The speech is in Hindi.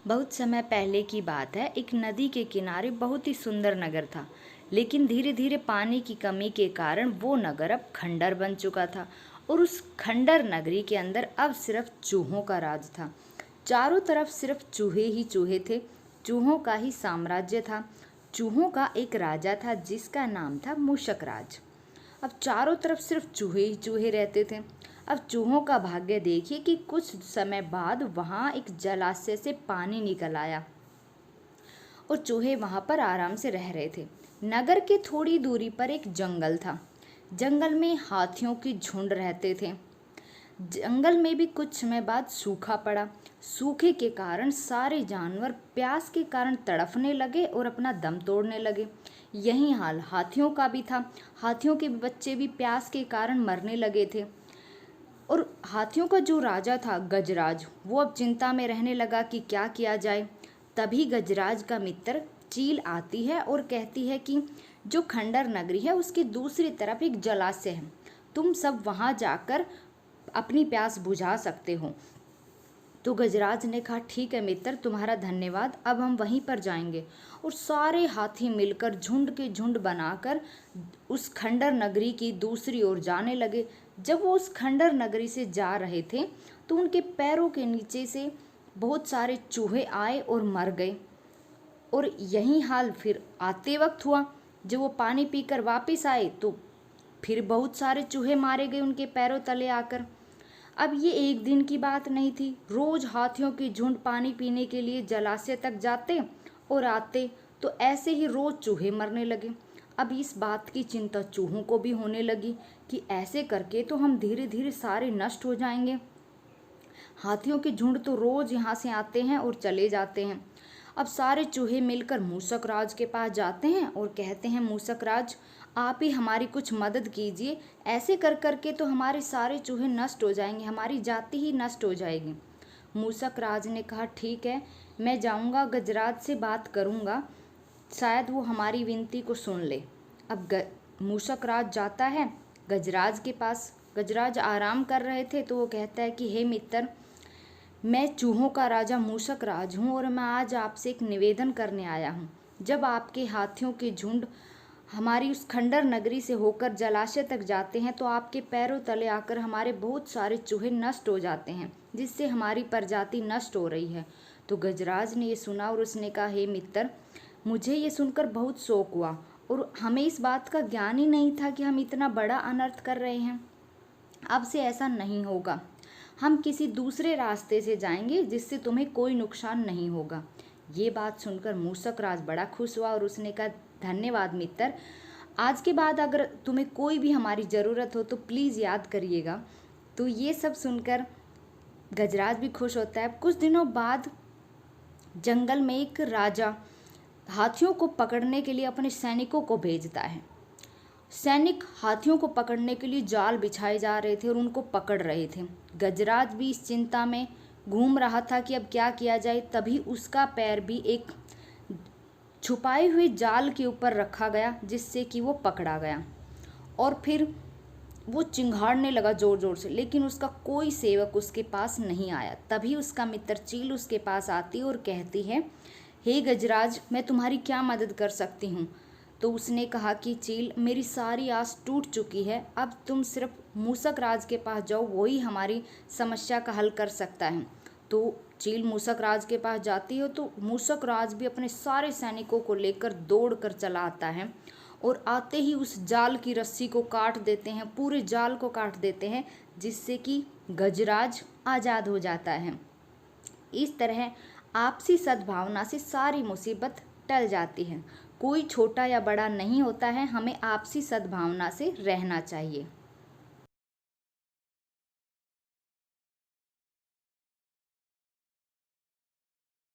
बहुत समय पहले की बात है। एक नदी के किनारे बहुत ही सुंदर नगर था, लेकिन धीरे धीरे पानी की कमी के कारण वो नगर अब खंडर बन चुका था। और उस खंडर नगरी के अंदर अब सिर्फ चूहों का राज था। चारों तरफ सिर्फ चूहे ही चूहे थे। चूहों का ही साम्राज्य था। चूहों का एक राजा था जिसका नाम था मूषक राज। अब चारों तरफ सिर्फ चूहे ही चूहे रहते थे। अब चूहों का भाग्य देखिए कि कुछ समय बाद वहां एक जलाशय से पानी निकल आया और चूहे वहां पर आराम से रह रहे थे। नगर के थोड़ी दूरी पर एक जंगल था। जंगल में हाथियों की झुंड रहते थे। जंगल में भी कुछ समय बाद सूखा पड़ा। सूखे के कारण सारे जानवर प्यास के कारण तड़फने लगे और अपना दम तोड़ने लगे। यही हाल हाथियों का भी था। हाथियों के बच्चे भी प्यास के कारण मरने लगे थे। और हाथियों का जो राजा था गजराज, वो अब चिंता में रहने लगा कि क्या किया जाए। तभी गजराज का मित्र चील आती है और कहती है कि जो खंडर नगरी है उसकी दूसरी तरफ एक जलाशय है, तुम सब वहां जाकर अपनी प्यास बुझा सकते हो। तो गजराज ने कहा, ठीक है मित्र, तुम्हारा धन्यवाद, अब हम वहीं पर जाएंगे। और सारे हाथी मिलकर झुंड के झुंड बनाकर उस खंडर नगरी की दूसरी ओर जाने लगे। जब वो उस खंडर नगरी से जा रहे थे तो उनके पैरों के नीचे से बहुत सारे चूहे आए और मर गए। और यही हाल फिर आते वक्त हुआ। जब वो पानी पीकर वापस आए तो फिर बहुत सारे चूहे मारे गए उनके पैरों तले आकर। अब ये एक दिन की बात नहीं थी। रोज हाथियों की झुंड पानी पीने के लिए जलाशय तक जाते और आते, तो ऐसे ही रोज चूहे मरने लगे। अब इस बात की चिंता चूहों को भी होने लगी कि ऐसे करके तो हम धीरे धीरे सारे नष्ट हो जाएंगे। हाथियों की झुंड तो रोज यहाँ से आते हैं और चले जाते हैं। अब सारे चूहे मिलकर मूसक राज के पास जाते हैं और कहते हैं, मूसक राज, आप ही हमारी कुछ मदद कीजिए। ऐसे कर करके तो हमारे सारे चूहे नष्ट हो जाएंगे, हमारी जाति ही नष्ट हो जाएगी। मूसक राज ने कहा, ठीक है, मैं जाऊंगा, गजराज से बात करूंगा, शायद वो हमारी विनती को सुन ले। अब मूसक राज जाता है गजराज के पास। गजराज आराम कर रहे थे तो वो कहता है कि हे मित्र, मैं चूहों का राजा मूसक राज हूँ और मैं आज आपसे एक निवेदन करने आया हूँ। जब आपके हाथियों के झुंड हमारी उस खंडर नगरी से होकर जलाशय तक जाते हैं तो आपके पैरों तले आकर हमारे बहुत सारे चूहे नष्ट हो जाते हैं, जिससे हमारी प्रजाति नष्ट हो रही है। तो गजराज ने ये सुना और उसने कहा, हे मित्र, मुझे ये सुनकर बहुत शौक हुआ और हमें इस बात का ज्ञान ही नहीं था कि हम इतना बड़ा अनर्थ कर रहे हैं। अब से ऐसा नहीं होगा। हम किसी दूसरे रास्ते से जाएंगे जिससे तुम्हें कोई नुकसान नहीं होगा। ये बात सुनकर मूसक राज बड़ा खुश हुआ और उसने कहा, धन्यवाद मित्र, आज के बाद अगर तुम्हें कोई भी हमारी ज़रूरत हो तो प्लीज़ याद करिएगा। तो ये सब सुनकर गजराज भी खुश होता है। कुछ दिनों बाद जंगल में एक राजा हाथियों को पकड़ने के लिए अपने सैनिकों को भेजता है। सैनिक हाथियों को पकड़ने के लिए जाल बिछाए जा रहे थे और उनको पकड़ रहे थे। गजराज भी इस चिंता में घूम रहा था कि अब क्या किया जाए। तभी उसका पैर भी एक छुपाए हुए जाल के ऊपर रखा गया, जिससे कि वो पकड़ा गया। और फिर वो चिंघाड़ने लगा जोर जोर से, लेकिन उसका कोई सेवक उसके पास नहीं आया। तभी उसका मित्र चील उसके पास आती और कहती है, हे गजराज, मैं तुम्हारी क्या मदद कर सकती हूँ। तो उसने कहा कि चील, मेरी सारी आस टूट चुकी है, अब तुम सिर्फ मूसक राज के पास जाओ, वही हमारी समस्या का हल कर सकता है। तो चील मूसक राज के पास जाती है तो मूसक राज भी अपने सारे सैनिकों को लेकर दौड़ कर चला आता है और आते ही उस जाल की रस्सी को काट देते हैं, पूरे जाल को काट देते हैं, जिससे कि गजराज आज़ाद हो जाता है। इस तरह आपसी सद्भावना से सारी मुसीबत टल जाती है। कोई छोटा या बड़ा नहीं होता है, हमें आपसी सद्भावना से रहना चाहिए।